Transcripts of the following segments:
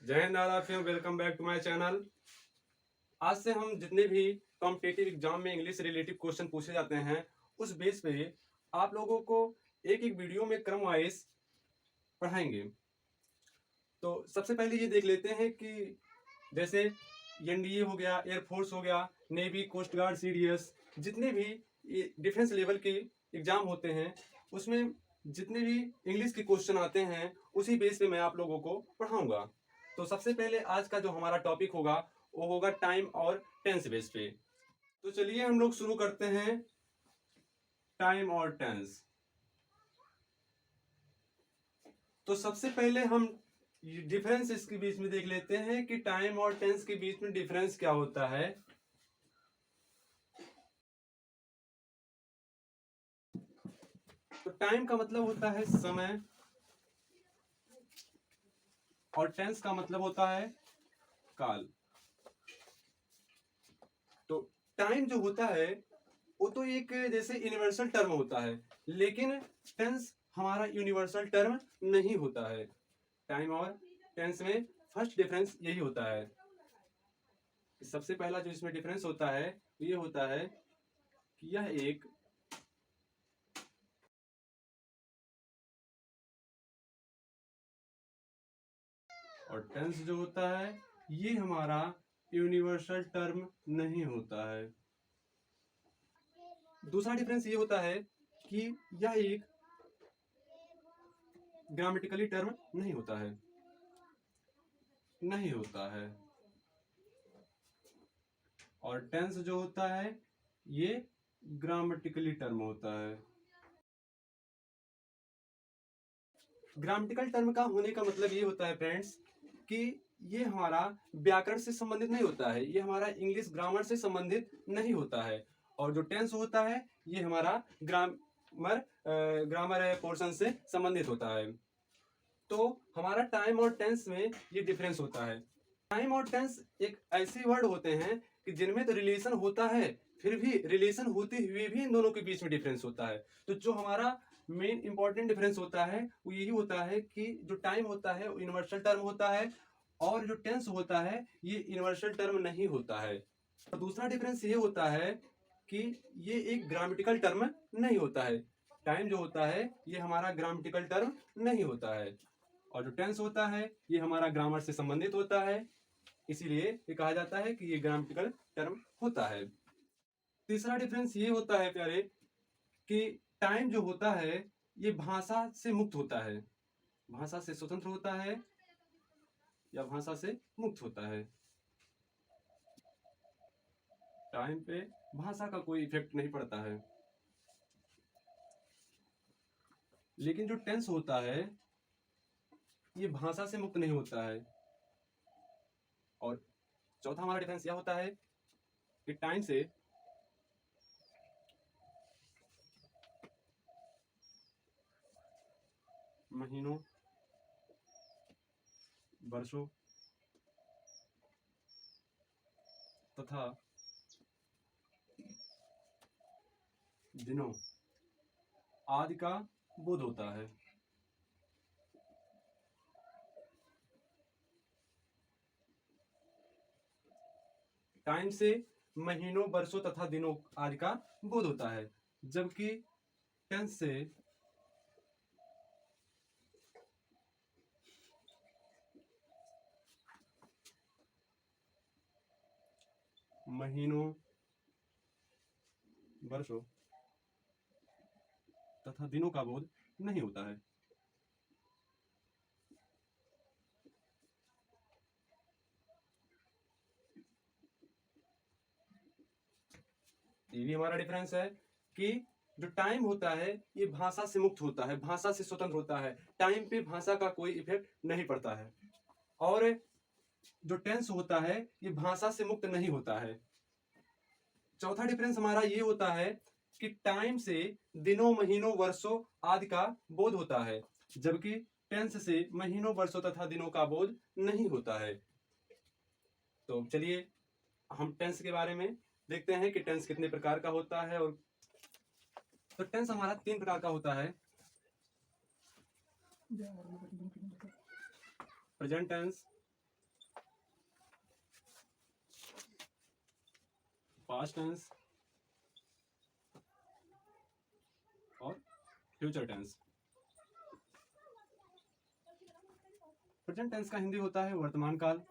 जय हिंद, आदाब, welcome back to my channel. आज से हम जितने भी कॉम्पिटिटिव एग्जाम में इंग्लिश रिलेटिव क्वेश्चन पूछे जाते हैं उस बेस पे आप लोगों को एक एक वीडियो में क्रम वाइज पढ़ाएंगे। तो सबसे पहले ये देख लेते हैं कि जैसे एनडीए हो गया, एयरफोर्स हो गया, नेवी, कोस्ट गार्ड, सीडीएस, जितने भी डिफेंस लेवल के एग्जाम होते हैं उसमें जितने भी इंग्लिश के क्वेश्चन आते हैं उसी बेस पे मैं आप लोगों को पढ़ाऊंगा। तो सबसे पहले आज का जो हमारा टॉपिक होगा वो होगा टाइम और टेंस बेस पे। तो चलिए हम लोग शुरू करते हैं टाइम और टेंस। तो सबसे पहले हम डिफरेंस इसके बीच में देख लेते हैं कि टाइम और टेंस के बीच में डिफरेंस क्या होता है। तो टाइम का मतलब होता है समय और टेंस का मतलब होता है काल। तो टाइम जो होता है वो तो एक जैसे यूनिवर्सल टर्म होता है, लेकिन टेंस हमारा यूनिवर्सल टर्म नहीं होता है। टाइम और टेंस में फर्स्ट डिफरेंस यही होता है। सबसे पहला जो इसमें डिफरेंस होता है ये होता है कि यह एक और टेंस जो होता है ये हमारा यूनिवर्सल टर्म नहीं होता है। दूसरा डिफरेंस ये होता है कि यह एक ग्रामेटिकली टर्म नहीं होता है, नहीं होता है। और टेंस जो होता है ये ग्रामेटिकली टर्म होता है। ग्रामेटिकल टर्म का होने का मतलब ये होता है फ्रेंड्स कि ये हमारा व्याकरण से संबंधित नहीं होता है, ये हमारा इंग्लिश ग्रामर से संबंधित नहीं होता है। और जो टेंस होता है ये हमारा ग्रामर पोर्शन से संबंधित होता है। तो हमारा टाइम और टेंस में ये डिफरेंस होता है। टाइम और टेंस एक ऐसे वर्ड होते हैं कि जिनमें तो रिलेशन होता है, फिर भी रिलेशन होते हुए भी इन दोनों के बीच में डिफरेंस होता है। तो जो हमारा मेन इंपॉर्टेंट डिफरेंस होता है वो यही होता है कि जो टाइम होता है वो यूनिवर्सल टर्म होता है और जो टेंस होता है ये यूनिवर्सल टर्म नहीं होता है। और दूसरा डिफरेंस ये होता है कि ये एक ग्रामेटिकल टर्म नहीं होता है। टाइम जो होता है ये हमारा ग्रामेटिकल टर्म नहीं होता है और जो टेंस होता है ये हमारा ग्रामर से संबंधित होता है, इसीलिए ये कहा जाता है कि ये ग्रामेटिकल टर्म होता है। तीसरा डिफरेंस ये होता है प्यारे कि टाइम जो होता है ये भाषा से मुक्त होता है, भाषा से स्वतंत्र होता है या भाषा से मुक्त होता है। टाइम पे भाषा का कोई इफेक्ट नहीं पड़ता है, लेकिन जो टेंस होता है ये भाषा से मुक्त नहीं होता है। और चौथा हमारा डिफरेंस यह होता है कि टाइम से महीनों, वर्षों तथा दिनों आदि का बोध होता है। टाइम से महीनों, वर्षों तथा दिनों आदि का बोध होता है, जबकि टेंस से महीनों, वर्षों तथा दिनों का बोध नहीं होता है। ये भी हमारा डिफरेंस है कि जो टाइम होता है ये भाषा से मुक्त होता है, भाषा से स्वतंत्र होता है। टाइम पे भाषा का कोई इफेक्ट नहीं पड़ता है। और जो टेंस होता है ये भाषा से मुक्त नहीं होता है। चौथा डिफरेंस हमारा ये होता है कि टाइम से दिनों, महीनों, वर्षों आदि का बोध होता है, जबकि टेंस से महीनों, वर्षों तथा दिनों का बोध नहीं होता है। तो चलिए हम टेंस के बारे में देखते हैं कि टेंस कितने प्रकार का होता है। और तो टेंस हमारा 3 प्रकार का होता है। प्रेजेंट टेंस, पास्ट टेंस और फ्यूचर टेंस। प्रेजेंट टेंस का हिंदी होता है वर्तमान काल।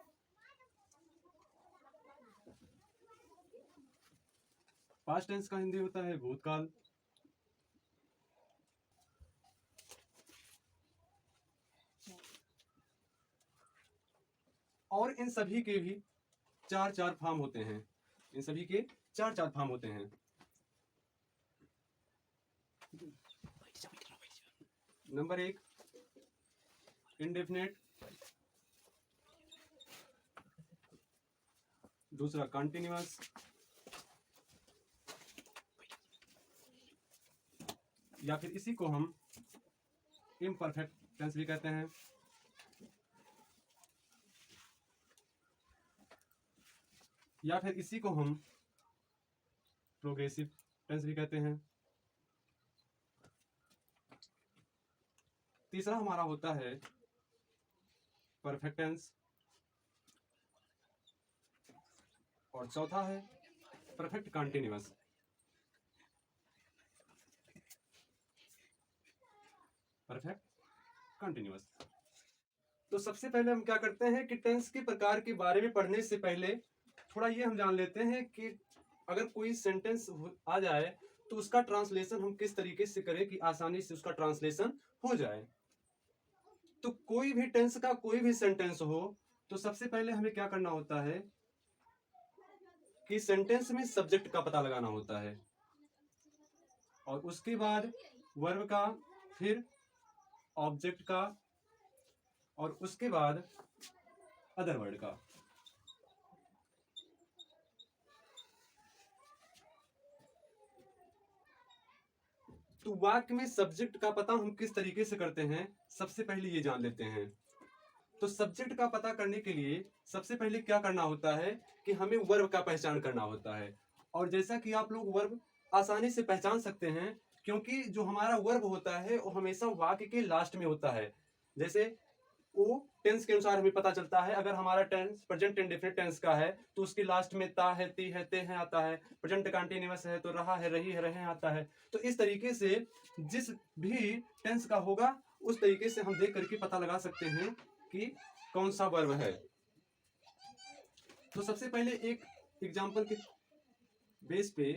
पास्ट टेंस का हिंदी होता है भूतकाल। और इन सभी के भी चार चार फॉर्म होते हैं। इन सभी के चार चार फॉर्म होते हैं। नंबर 1 इंडेफिनेट, दूसरा कंटिन्यूअस, या फिर इसी को हम इम्परफेक्ट टेंस भी कहते हैं, या फिर इसी को हम प्रोग्रेसिव टेंस भी कहते हैं। तीसरा हमारा होता है परफेक्ट टेंस, और चौथा है परफेक्ट कंटिन्यूअस। Perfect continuous. तो सबसे पहले हम क्या करते हैं कि टेंस के प्रकार के बारे में पढ़ने से पहले थोड़ा ये हम जान लेते हैं कि अगर कोई सेंटेंस आ जाए तो उसका ट्रांसलेशन हम किस तरीके से करें कि आसानी से उसका ट्रांसलेशन हो जाए। तो कोई भी टेंस का कोई भी सेंटेंस हो तो सबसे पहले हमें क्या करना होता है कि सेंटेंस में सब्जेक्ट का पता लगाना होता है, और उसके बाद वर्ब का, फिर ऑब्जेक्ट का, और उसके बाद अदर वर्ड का। तो वाक्य में सब्जेक्ट का पता हम किस तरीके से करते हैं, सबसे पहले ये जान लेते हैं। तो सब्जेक्ट का पता करने के लिए सबसे पहले क्या करना होता है कि हमें वर्ब का पहचान करना होता है। और जैसा कि आप लोग वर्ब आसानी से पहचान सकते हैं, क्योंकि जो हमारा वर्ब होता है वो हमेशा वाक्य के लास्ट में होता है। जैसे वो टेंस के अनुसार हमें पता चलता है। अगर हमारा टेंस प्रेजेंट इंडेफिनिट टेंस का है तो उसके लास्ट में ता है, ती है, ते है आता है। प्रेजेंट कंटीन्यूअस है तो रहा है, रही है, रहे आता है। तो इस तरीके से जिस भी टेंस का होगा उस तरीके से हम देख करके पता लगा सकते हैं कि कौन सा वर्ब है। तो सबसे पहले एक एग्जांपल के बेस पे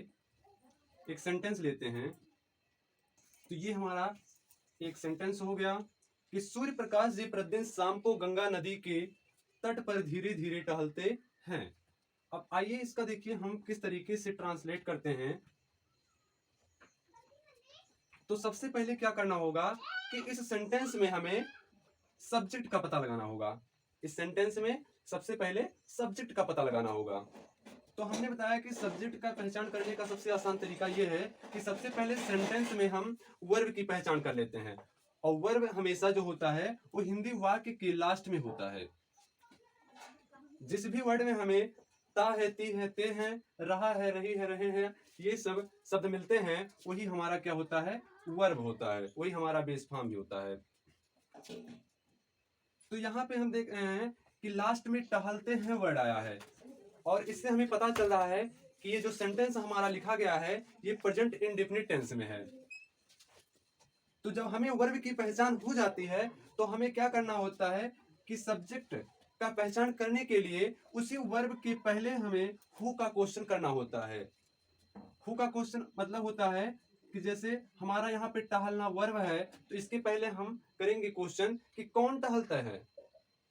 एक सेंटेंस लेते हैं। तो ये हमारा एक सेंटेंस हो गया कि सूर्य प्रकाश जी प्रतिदिन शाम को गंगा नदी के तट पर धीरे धीरे टहलते हैं। अब आइए इसका देखिए हम किस तरीके से ट्रांसलेट करते हैं। तो सबसे पहले क्या करना होगा कि इस सेंटेंस में हमें सब्जेक्ट का पता लगाना होगा। इस सेंटेंस में सबसे पहले सब्जेक्ट का पता लगाना होगा। तो हमने बताया कि सब्जेक्ट का पहचान करने का सबसे आसान तरीका यह है कि सबसे पहले सेंटेंस में हम वर्ब की पहचान कर लेते हैं, और वर्ब हमेशा जो होता है वो हिंदी वाक्य के लास्ट में होता है। जिस भी वर्ड में हमें ता है, ती है, ते है, रहा है, रही है, रहे हैं, ये सब शब्द मिलते हैं, वही हमारा क्या होता है, वर्ब होता है। वही हमारा बेस फॉर्म भी होता है। तो यहाँ पे हम देख रहे हैं कि लास्ट में टहलते हैं वर्ड आया है, और इससे हमें पता चल रहा है कि ये जो सेंटेंस हमारा लिखा गया है ये प्रेजेंट इंडेफिनिट टेंस में है। तो जब हमें वर्ब की पहचान हो जाती है तो हमें क्या करना होता है कि सब्जेक्ट का पहचान करने के लिए उसी वर्ब के पहले हमें हु का क्वेश्चन करना होता है। हु का क्वेश्चन मतलब होता है कि जैसे हमारा यहाँ पे टहलना वर्ब है तो इसके पहले हम करेंगे क्वेश्चन कि कौन टहलता है।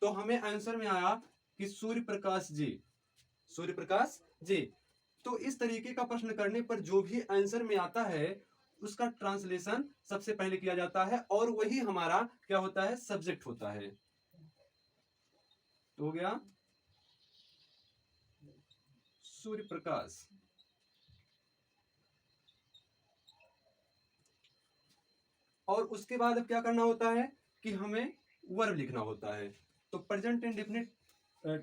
तो हमें आंसर में आया कि सूर्य प्रकाश जी। सूर्य प्रकाश जी। तो इस तरीके का प्रश्न करने पर जो भी आंसर में आता है उसका ट्रांसलेशन सबसे पहले किया जाता है, और वही हमारा क्या होता है, सब्जेक्ट होता है। तो हो गया सूर्य प्रकाश। और उसके बाद अब क्या करना होता है कि हमें वर्ब लिखना होता है। तो प्रेजेंट इंडेफिनिट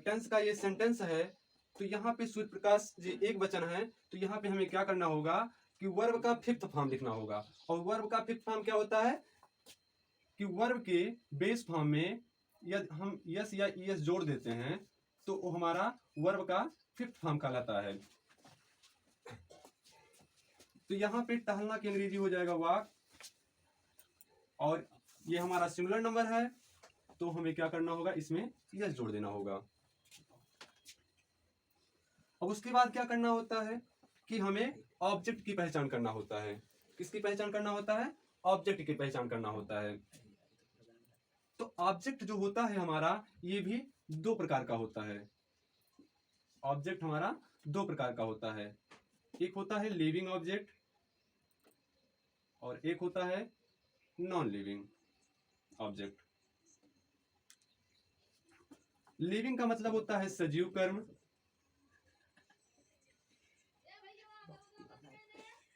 टेंस का ये सेंटेंस है। तो यहाँ पे सूर्य प्रकाश जी एक वचन है, तो यहाँ पे हमें क्या करना होगा कि वर्ब का फिफ्थ फॉर्म लिखना होगा। और वर्ब का फिफ्थ फॉर्म क्या होता है कि वर्ब के बेस फॉर्म में यदि हम यस या ईएस जोड़ देते हैं तो वो हमारा वर्ब का फिफ्थ फॉर्म कहलाता है। तो यहाँ पे टहलना की अंग्रेजी हो जाएगा वॉक, और ये हमारा सिंगुलर नंबर है तो हमें क्या करना होगा, इसमें यस जोड़ देना होगा। अब उसके बाद क्या करना होता है कि हमें ऑब्जेक्ट की पहचान करना होता है। किसकी पहचान करना होता है? ऑब्जेक्ट की पहचान करना होता है। तो ऑब्जेक्ट जो होता है हमारा, ये भी दो प्रकार का होता है। ऑब्जेक्ट हमारा दो प्रकार का होता है, एक होता है लिविंग ऑब्जेक्ट और एक होता है नॉन लिविंग ऑब्जेक्ट। लिविंग का मतलब होता है सजीव कर्म,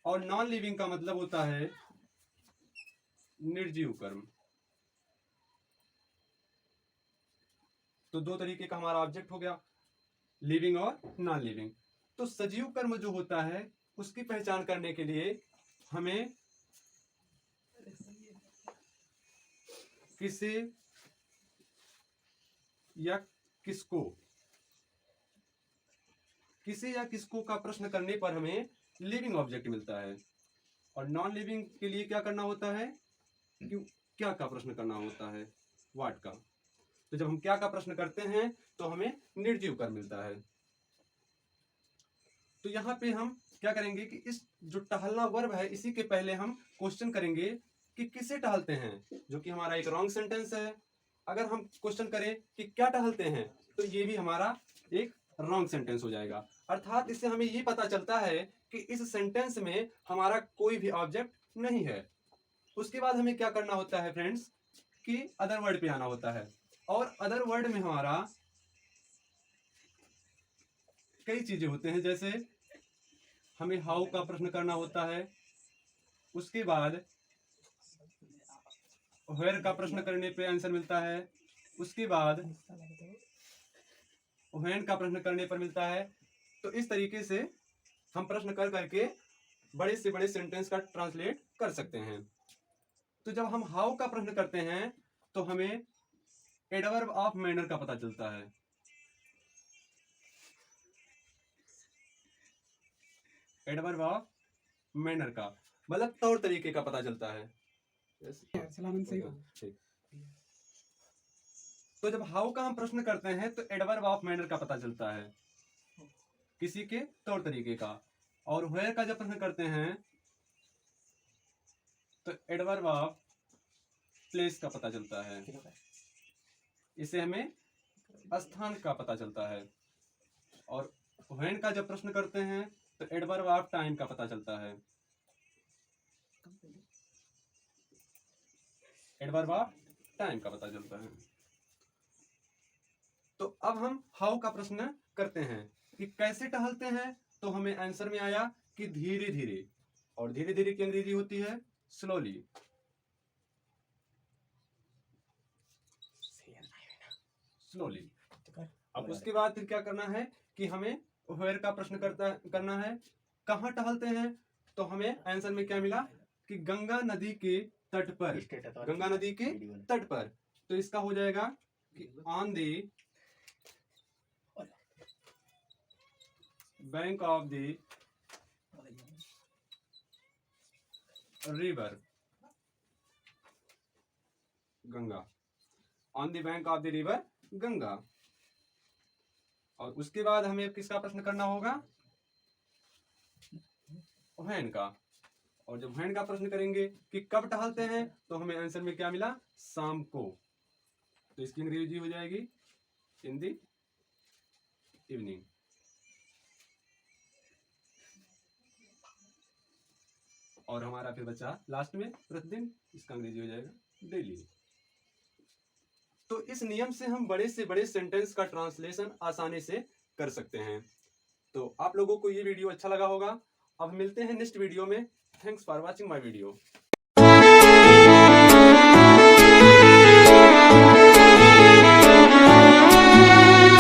और नॉन लिविंग का मतलब होता है निर्जीव कर्म। तो दो तरीके का हमारा ऑब्जेक्ट हो गया, लिविंग और नॉन लिविंग। तो सजीव कर्म जो होता है उसकी पहचान करने के लिए हमें किसे या किसको, किसे या किसको का प्रश्न करने पर हमें लिविंग ऑब्जेक्ट मिलता है, और नॉन लिविंग के लिए क्या करना होता है, क्या का प्रश्न करना होता है, व्हाट का। तो जब हम क्या का प्रश्न करते हैं तो हमें निर्जीव कर्म मिलता है। तो यहाँ पे हम क्या करेंगे कि इस जो टहलना वर्ब है इसी के पहले हम क्वेश्चन करेंगे कि किसे टहलते हैं, जो कि हमारा एक रॉन्ग सेंटेंस है। अगर हम क्वेश्चन करें कि क्या टहलते हैं तो ये भी हमारा एक रॉन्ग सेंटेंस हो जाएगा। अर्थात इससे हमें ये पता चलता है कि इस सेंटेंस में हमारा कोई भी ऑब्जेक्ट नहीं है। उसके बाद हमें क्या करना होता है फ्रेंड्स कि अदर वर्ड पे आना होता है, और अदर वर्ड में हमारा कई चीजें होते हैं, जैसे हमें हाउ का प्रश्न करना होता है, उसके बाद वेयर का प्रश्न करने पे आंसर मिलता है, उसके बाद व्हेन का प्रश्न करने पर मिलता है। तो इस तरीके से हम प्रश्न कर करके बड़े से बड़े सेंटेंस का ट्रांसलेट कर सकते हैं। तो जब हम हाउ का प्रश्न करते हैं तो हमें एडवर्ब ऑफ मैनर का पता चलता है। एडवर्ब ऑफ मैनर का मतलब तौर तरीके का पता चलता है। ठीक। तो जब हाउ का हम प्रश्न करते हैं तो एडवर्ब ऑफ मैनर का पता चलता है, किसी के तौर तरीके का। और वेयर का जब प्रश्न करते हैं तो एडवर्ब ऑफ प्लेस का पता चलता है, इससे हमें स्थान का पता चलता है। और व्हेन का जब प्रश्न करते हैं तो एडवर्ब ऑफ टाइम का पता चलता है, एडवर्ब ऑफ टाइम का पता चलता है। तो अब हम हाउ का प्रश्न करते हैं कि कैसे टहलते हैं, तो हमें आंसर में आया कि धीरे धीरे, और धीरे धीरे की अंग्रेजी होती है स्लोली। स्लोली। अब उसके बाद फिर क्या करना है कि हमें वेयर का प्रश्न करना है, कहाँ टहलते हैं, तो हमें आंसर में क्या मिला कि गंगा नदी के तट पर, गंगा नदी के तट पर। तो इसका हो जाएगा कि on the bank of the river Ganga, on the bank of the river Ganga. और उसके बाद हमें किसका प्रश्न करना होगा, व्हेन का। और जब व्हेन का प्रश्न करेंगे कि कब टहलते हैं, तो हमें आंसर में क्या मिला, शाम को। तो इसकी अंग्रेजी हो जाएगी इन द इवनिंग। और हमारा फिर बचा लास्ट में प्रतिदिन, इसका अंग्रेजी हो जाएगा डेली। तो इस नियम से हम बड़े से बड़े सेंटेंस का ट्रांसलेशन आसानी से कर सकते हैं। तो आप लोगों को ये वीडियो अच्छा लगा होगा। अब मिलते हैं नेक्स्ट वीडियो में। Thanks for watching my video.